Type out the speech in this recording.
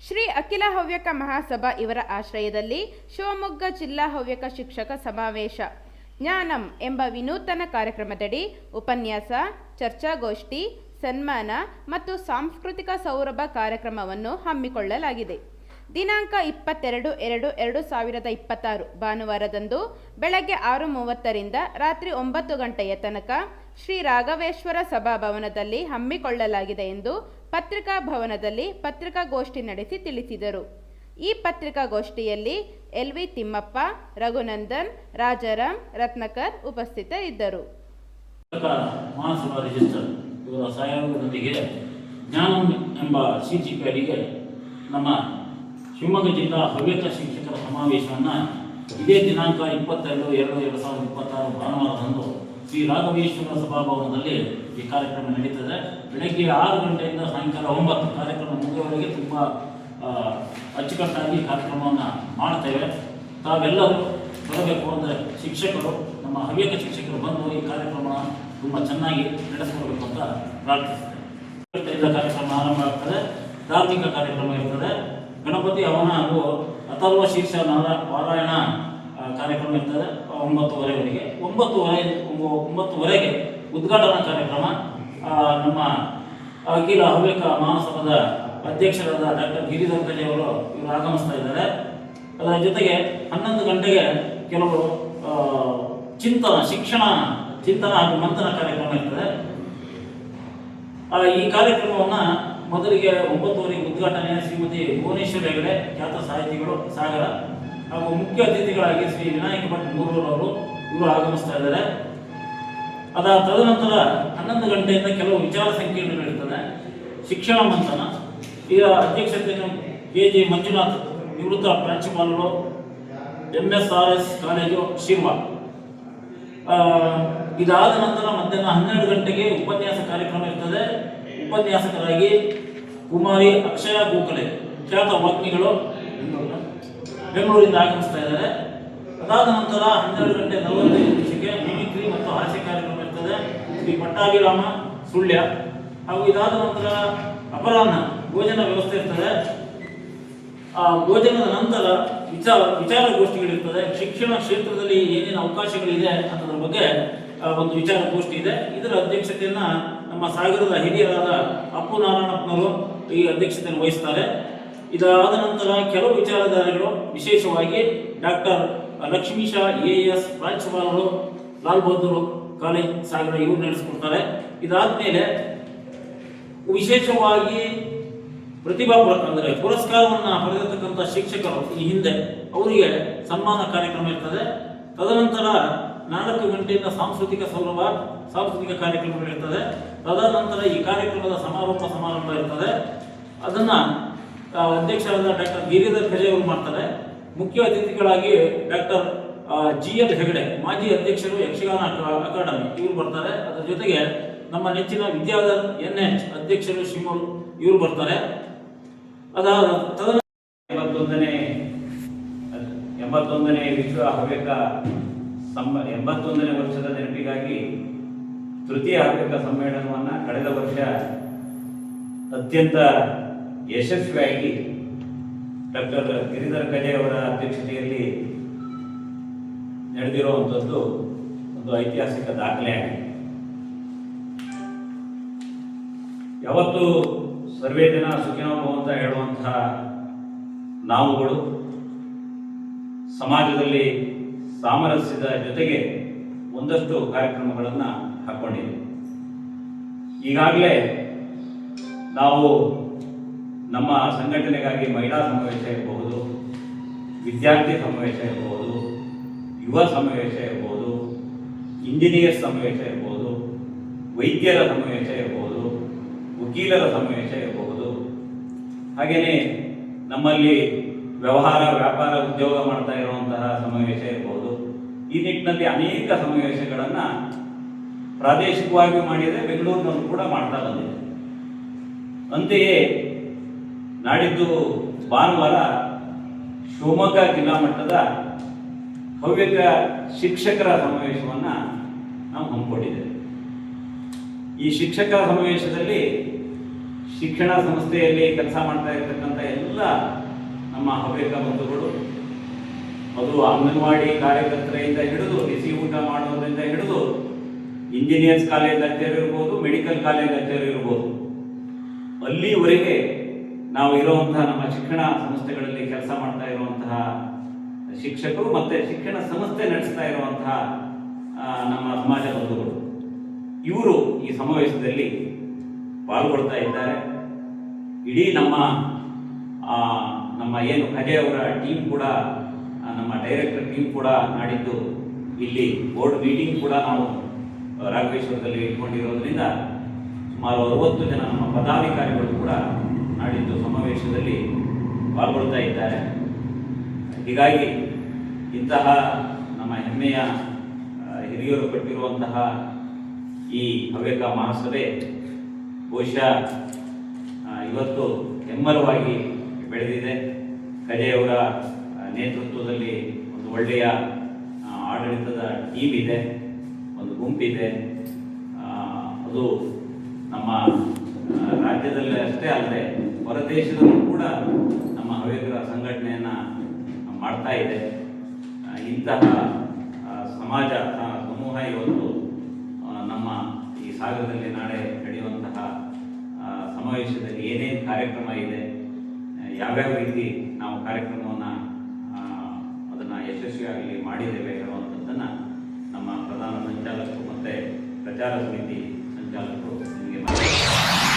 ಶ್ರೀ ಅಖಿಲ ಹವ್ಯಕ ಮಹಾಸಭಾ ಇವರ ಆಶ್ರಯದಲ್ಲಿ ಶಿವಮೊಗ್ಗ ಜಿಲ್ಲಾ ಹವ್ಯಕ ಶಿಕ್ಷಕ ಸಮಾವೇಶ ಜ್ಞಾನಂ ಎಂಬ ವಿನೂತನ ಕಾರ್ಯಕ್ರಮದಡಿ ಉಪನ್ಯಾಸ, ಚರ್ಚಾಗೋಷ್ಠಿ, ಸನ್ಮಾನ ಮತ್ತು ಸಾಂಸ್ಕೃತಿಕ ಸೌರಭ ಕಾರ್ಯಕ್ರಮವನ್ನು ಹಮ್ಮಿಕೊಳ್ಳಲಾಗಿದೆ. ದಿನಾಂಕ 22/2/2026 ಭಾನುವಾರದಂದು ಬೆಳಗ್ಗೆ 6:30ರಿಂದ ರಾತ್ರಿ 9 ಗಂಟೆಯ ತನಕ ಶ್ರೀ ರಾಘವೇಶ್ವರ ಸಭಾಭವನದಲ್ಲಿ ಹಮ್ಮಿಕೊಳ್ಳಲಾಗಿದೆ ಎಂದು ಪತ್ರಿಕಾ ಭವನದಲ್ಲಿ ಪತ್ರಿಕಾಗೋಷ್ಠಿ ನಡೆಸಿ ತಿಳಿಸಿದರು. ಈ ಪತ್ರಿಕಾಗೋಷ್ಠಿಯಲ್ಲಿ LV ತಿಮ್ಮಪ್ಪ, ರಘುನಂದನ್, ರಾಜಾರಾಮ್, ರತ್ನಕರ್ ಉಪಸ್ಥಿತರಿದ್ದರು. ಮಹಾಸಭಾ ರಿಜಿಸ್ಟರ್ ಇವರ ಸಹಯೋಗದೊಂದಿಗೆ ಜ್ಞಾನಂ ಎಂಬ ಶೀರ್ಷಿಕೆ ಅಡಿಗೆ ನಮ್ಮ ಶಿವಮೊಗ್ಗ ಜಿಲ್ಲಾ ಹವ್ಯಕ ಶಿಕ್ಷಕರ ಸಮಾವೇಶವನ್ನು ಇದೇ ದಿನಾಂಕ 22/2/2026 ಭಾನುವಾರದಂದು ಶ್ರೀ ರಾಘವೇಶ್ವರ ಸಭಾಭವನದಲ್ಲಿ ಈ ಕಾರ್ಯಕ್ರಮ ನಡೀತದೆ. ಬೆಳಗ್ಗೆ 6 ಗಂಟೆಯಿಂದ ಸಾಯಂಕಾಲ 9 ಕಾರ್ಯಕ್ರಮ ಮುಗಿಯುವವರೆಗೆ ತುಂಬ ಅಚ್ಚುಕಟ್ಟಾಗಿ ಕಾರ್ಯಕ್ರಮವನ್ನು ಮಾಡ್ತೇವೆ. ತಾವೆಲ್ಲರೂ ಬರಬೇಕು ಅಂದರೆ ಶಿಕ್ಷಕರು, ನಮ್ಮ ಹವ್ಯಕ ಶಿಕ್ಷಕರು ಬಂದು ಈ ಕಾರ್ಯಕ್ರಮ ತುಂಬ ಚೆನ್ನಾಗಿ ನಡೆಸ್ಕೊಡ್ಬೇಕು ಅಂತ ಪ್ರಾರ್ಥಿಸ್ತೇವೆ. ಕಾರ್ಯಕ್ರಮ ಆರಂಭ ಆಗ್ತದೆ. ಧಾರ್ಮಿಕ ಕಾರ್ಯಕ್ರಮ ಇರ್ತದೆ. ಗಣಪತಿ ಹವನ ಹಾಗೂ ಅಥರ್ವ ಶೀರ್ಷ ಪಾರಾಯಣ ಕಾರ್ಯಕ್ರಮ ಇರ್ತದೆ 9:30ವರೆಗೆ. 9:30ಗೆ ಉದ್ಘಾಟನಾ ಕಾರ್ಯಕ್ರಮ ನಮ್ಮ ಅಖಿಲ ಹವ್ಯಕ ಮಹಾಸಭಾದ ಅಧ್ಯಕ್ಷರಾದ ಡಾಕ್ಟರ್ ಗಿರಿಧರ್ ಕಜೆ ಅವರು ಆಗಮಿಸ್ತಾ ಇದ್ದಾರೆ. ಅದರ ಜೊತೆಗೆ 11 ಗಂಟೆಗೆ ಕೆಲವು ಚಿಂತನ ಹಾಗೂ ಮಂಥನ ಕಾರ್ಯಕ್ರಮ ಇರ್ತದೆ. ಈ ಕಾರ್ಯಕ್ರಮವನ್ನು ಮೊದಲಿಗೆ 9:30ಗೆ ಉದ್ಘಾಟನೆ ಶ್ರೀಮತಿ ಭುವನೇಶ್ವರಿ ಹೆಗಡೆ, ಖ್ಯಾತ ಸಾಹಿತಿಗಳು, ಸಾಗರ, ಹಾಗೂ ಮುಖ್ಯ ಅತಿಥಿಗಳಾಗಿ ಶ್ರೀ ವಿನಾಯಕ ಭಟ್ ಮೂರೂರವರು ಇವರು ಆಗಮಿಸ್ತಾ ಇದ್ದಾರೆ. ತದನಂತರ 11 ಗಂಟೆಯಿಂದ ಕೆಲವು ವಿಚಾರ ಸಂಕಿರಣಗಳಿರ್ತದೆ. ಶಿಕ್ಷಣ ಮಂಥನ, ಇದರ ಅಧ್ಯಕ್ಷತೆಯನ್ನು KJ ಮಂಜುನಾಥ್, ನಿವೃತ್ತ ಪ್ರಾಂಶುಪಾಲರು, MSRS ಕಾಲೇಜು ಶಿರ್ವಾ. ಇದಾದ ನಂತರ ಮಧ್ಯಾಹ್ನ 12 ಗಂಟೆಗೆ ಉಪನ್ಯಾಸ ಕಾರ್ಯಕ್ರಮ ಇರ್ತದೆ. ಉಪನ್ಯಾಸಕರಾಗಿ ಕುಮಾರಿ ಅಕ್ಷಯ ಗೋಖಲೆ, ಖ್ಯಾತ ವಾಗ್ಮಿಗಳು, ಬೆಂಗಳೂರಿಂದ ಆಗಮಿಸ್ತಾ ಇದ್ದಾರೆ. ಅದಾದ ನಂತರ 12:45 ಮಿಮಿಕ್ರಿ ಮತ್ತು ಹಾಸ್ಯ ಕಾರ್ಯಕ್ರಮ ಇರ್ತದೆ. ಶ್ರೀ ಪಟ್ಟಾಭಿರಾಮ ಸುಳ್ಯ. ಹಾಗೂ ಇದಾದ ನಂತರ ಅಪರಾಹ್ನ ಭೋಜನ ವ್ಯವಸ್ಥೆ ಇರ್ತದೆ. ಆ ಭೋಜನದ ನಂತರ ವಿಚಾರಗೋಷ್ಠಿಗಳಿರ್ತದೆ. ಶಿಕ್ಷಣ ಕ್ಷೇತ್ರದಲ್ಲಿ ಏನೇನು ಅವಕಾಶಗಳಿದೆ ಅನ್ನೋದ್ರ ಬಗ್ಗೆ ಒಂದು ವಿಚಾರಗೋಷ್ಠಿ ಇದೆ. ಇದರ ಅಧ್ಯಕ್ಷತೆಯನ್ನ ನಮ್ಮ ಸಾಗರದ ಹಿರಿಯರಾದ ಅಪ್ಪು ನಾರಾಯಣಪ್ಪನವರು ಈ ಅಧ್ಯಕ್ಷತೆಯನ್ನು ವಹಿಸ್ತಾರೆ. ಇದಾದ ನಂತರ ಕೆಲವು ವಿಚಾರಧಾರೆಗಳು, ವಿಶೇಷವಾಗಿ ಡಾಕ್ಟರ್ ಲಕ್ಷ್ಮೀಶ AS ಪ್ರಾಂಶುಪಾಲರು, ಲಾಲ್ ಬಹದ್ದೂರ್ ಕಾಲೇಜ್ ಸಾಗರ ಇವರು ನಡೆಸಿಕೊಡ್ತಾರೆ. ಇದಾದ ಮೇಲೆ ವಿಶೇಷವಾಗಿ ಪ್ರತಿಭಾ ಅಂದರೆ ಪುರಸ್ಕಾರವನ್ನು ಪಡೆದಿರತಕ್ಕಂಥ ಶಿಕ್ಷಕರು ಈ ಹಿಂದೆ ಅವರಿಗೆ ಸನ್ಮಾನ ಕಾರ್ಯಕ್ರಮ ಇರ್ತದೆ. ತದನಂತರ 4 ಗಂಟೆಯಿಂದ ಸಾಂಸ್ಕೃತಿಕ ಕಾರ್ಯಕ್ರಮಗಳಿರ್ತದೆ. ತದನಂತರ ಈ ಕಾರ್ಯಕ್ರಮದ ಸಮಾರಂಭ ಇರ್ತದೆ. ಅದನ್ನು ಅಧ್ಯಕ್ಷರಾದ ಡಾಕ್ಟರ್ ಗಿರಿಧರ್ ಕಜೆ ಅವರು ಮಾಡ್ತಾರೆ. ಮುಖ್ಯ ಅತಿಥಿಗಳಾಗಿ ಡಾಕ್ಟರ್ GL ಹೆಗಡೆ, ಮಾಜಿ ಅಧ್ಯಕ್ಷರು, ಯಕ್ಷಗಾನ ಅಕಾಡೆಮಿ, ಇವರು ಬರ್ತಾರೆ. ಅದರ ಜೊತೆಗೆ ನಮ್ಮ ನೆಚ್ಚಿನ ವಿದ್ಯಾಧರ್ NH ಅಧ್ಯಕ್ಷರು ಶಿವಮೊಗ್ಗ ಇವರು ಬರ್ತಾರೆ. ಅದಾದ ತದನಂತರ 81ನೇ ವಿಶ್ವ ಹವ್ಯಕ 81ನೇ ವರ್ಷದ ನೆನಪಿಗಾಗಿ ತೃತೀಯ ಹವ್ಯಕ ಸಮ್ಮೇಳನವನ್ನು ಕಳೆದ ವರ್ಷ ಅತ್ಯಂತ ಯಶಸ್ವಿಯಾಗಿ ಡಾಕ್ಟರ್ ಗಿರಿಧರ್ ಕಜೆ ಅವರ ಅಧ್ಯಕ್ಷತೆಯಲ್ಲಿ ನಡೆದಿರುವಂಥದ್ದು ಒಂದು ಐತಿಹಾಸಿಕ ದಾಖಲೆಯಾಗಿದೆ. ಯಾವತ್ತು ಸರ್ವೇ ಜನ ಸುಖಿನೋ ಭವಂತ ಹೇಳುವಂತಹ ನಾವುಗಳು ಸಮಾಜದಲ್ಲಿ ಸಾಮರಸ್ಯದ ಜೊತೆಗೆ ಒಂದಷ್ಟು ಕಾರ್ಯಕ್ರಮಗಳನ್ನು ಹಾಕ್ಕೊಂಡಿದ್ದೀವಿ. ಈಗಾಗಲೇ ನಾವು ನಮ್ಮ ಸಂಘಟನೆಗಾಗಿ ಮಹಿಳಾ ಸಮಾವೇಶ ಇರಬಹುದು, ವಿದ್ಯಾರ್ಥಿ ಸಮಾವೇಶ ಇರಬಹುದು, ಯುವ ಸಮಾವೇಶ ಇರಬಹುದು, ಇಂಜಿನಿಯರ್ ಸಮಾವೇಶ ಇರಬಹುದು, ವೈದ್ಯರ ಸಮಾವೇಶ ಇರಬಹುದು, ವಕೀಲರ ಸಮಾವೇಶ ಇರಬಹುದು, ಹಾಗೆಯೇ ನಮ್ಮಲ್ಲಿ ವ್ಯಾಪಾರ ಉದ್ಯೋಗ ಮಾಡ್ತಾ ಇರುವಂತಹ ಸಮಾವೇಶ ಇರಬಹುದು. ಈ ನಿಟ್ಟಿನಲ್ಲಿ ಅನೇಕ ಸಮಾವೇಶಗಳನ್ನು ಪ್ರಾದೇಶಿಕವಾಗಿ ಮಾಡಿದರೆ ಬೆಂಗಳೂರಿನಲ್ಲೂ ಕೂಡ ಮಾಡ್ತಾ ಬಂದಿದೆ. ಅಂತೆಯೇ ನಾಡಿದ್ದು ಭಾನುವಾರ ಶಿವಮೊಗ್ಗ ಜಿಲ್ಲಾ ಮಟ್ಟದ ಹವ್ಯಕ ಶಿಕ್ಷಕರ ಸಮಾವೇಶವನ್ನು ನಾವು ಹಮ್ಮಿಕೊಂಡಿದ್ದೇವೆ. ಈ ಶಿಕ್ಷಕರ ಸಮಾವೇಶದಲ್ಲಿ ಶಿಕ್ಷಣ ಸಂಸ್ಥೆಯಲ್ಲಿ ಕೆಲಸ ಮಾಡ್ತಾ ಇರತಕ್ಕಂಥ ಎಲ್ಲ ಎಲ್ಲ ನಮ್ಮ ಹವ್ಯಕ ಬಂಧುಗಳು, ಅದು ಅಂಗನವಾಡಿ ಕಾರ್ಯಕರ್ತರಿಂದ ಹಿಡಿದು ಬಿಸಿ ಊಟ ಮಾಡೋದ್ರಿಂದ ಹಿಡಿದು ಇಂಜಿನಿಯರ್ಸ್ ಕಾಲೇಜ್ ಲೆಕ್ಚರ್ ಇರ್ಬೋದು, ಮೆಡಿಕಲ್ ಕಾಲೇಜ್ ಲೆಕ್ಚರ್ ಇರ್ಬೋದು, ಅಲ್ಲಿವರೆಗೆ ನಾವು ಇರುವಂತಹ ನಮ್ಮ ಶಿಕ್ಷಣ ಸಂಸ್ಥೆಗಳಲ್ಲಿ ಕೆಲಸ ಮಾಡ್ತಾ ಇರುವಂತಹ ಶಿಕ್ಷಕರು ಮತ್ತು ಶಿಕ್ಷಣ ಸಂಸ್ಥೆ ನಡೆಸ್ತಾ ಇರುವಂತಹ ನಮ್ಮ ಸಮಾಜ ಬಂಧುಗಳು ಇವರು ಈ ಸಮಾವೇಶದಲ್ಲಿ ಪಾಲ್ಗೊಳ್ತಾ ಇದ್ದಾರೆ. ಇಡೀ ನಮ್ಮ ಏನು ಖಜೆ ಅವರ ಟೀಮ್ ಕೂಡ, ನಮ್ಮ ಡೈರೆಕ್ಟರ್ ಟೀಮ್ ಕೂಡ ನಾಡಿದ್ದು ಇಲ್ಲಿ ಬೋರ್ಡ್ ಮೀಟಿಂಗ್ ಕೂಡ ನಾವು ರಾಘವೇಶ್ವರದಲ್ಲಿ ಇಟ್ಕೊಂಡಿರೋದ್ರಿಂದ ಸುಮಾರು 60 ಜನ ನಮ್ಮ ಪದಾಧಿಕಾರಿಗಳು ಕೂಡ ನಾಡಿದ್ದು ಸಮಾವೇಶದಲ್ಲಿ ಪಾಲ್ಗೊಳ್ತಾ ಇದ್ದಾರೆ. ಹೀಗಾಗಿ ಇಂತಹ ನಮ್ಮ ಹೆಮ್ಮೆಯ ಹಿರಿಯರು ಕಟ್ಟಿರುವಂತಹ ಈ ಹವ್ಯಕ ಮಹಾಸಭೆ ಬಹುಶಃ ಇವತ್ತು ಹೆಮ್ಮರವಾಗಿ ಬೆಳೆದಿದೆ. ಖಜೆಯವರ ನೇತೃತ್ವದಲ್ಲಿ ಒಂದು ಒಳ್ಳೆಯ ಆಡಳಿತದ ಟೀಮ್ ಇದೆ, ಒಂದು ಗುಂಪಿದೆ. ಅದು ನಮ್ಮ ರಾಜ್ಯದಲ್ಲಿ ಅಷ್ಟೇ ಅಲ್ಲದೆ ಹೊರದೇಶದಲ್ಲೂ ಕೂಡ ನಮ್ಮ ಹವ್ಯಕರ ಸಂಘಟನೆಯನ್ನು ಮಾಡ್ತಾ ಇದೆ. ಇಂತಹ ಸಮಾಜ ಸಮೂಹ ಇವತ್ತು ನಮ್ಮ ಈ ಸಾಗರದಲ್ಲಿ ನಾಳೆ ನಡೆಯುವಂತಹ ಸಮಾವೇಶದಲ್ಲಿ ಏನೇನು ಕಾರ್ಯಕ್ರಮ ಇದೆ, ಯಾವ್ಯಾವ ರೀತಿ ನಾವು ಕಾರ್ಯಕ್ರಮವನ್ನು ಅದನ್ನು ಯಶಸ್ವಿಯಾಗಲಿ ಮಾಡಿದ್ದೇವೆ ಹೇಳುವಂಥದ್ದನ್ನು ನಮ್ಮ ಪ್ರಧಾನ ಸಂಚಾಲಕರು ಮತ್ತು ಪ್ರಚಾರ ಸಮಿತಿ ಸಂಚಾಲಕರು ನಿಮಗೆ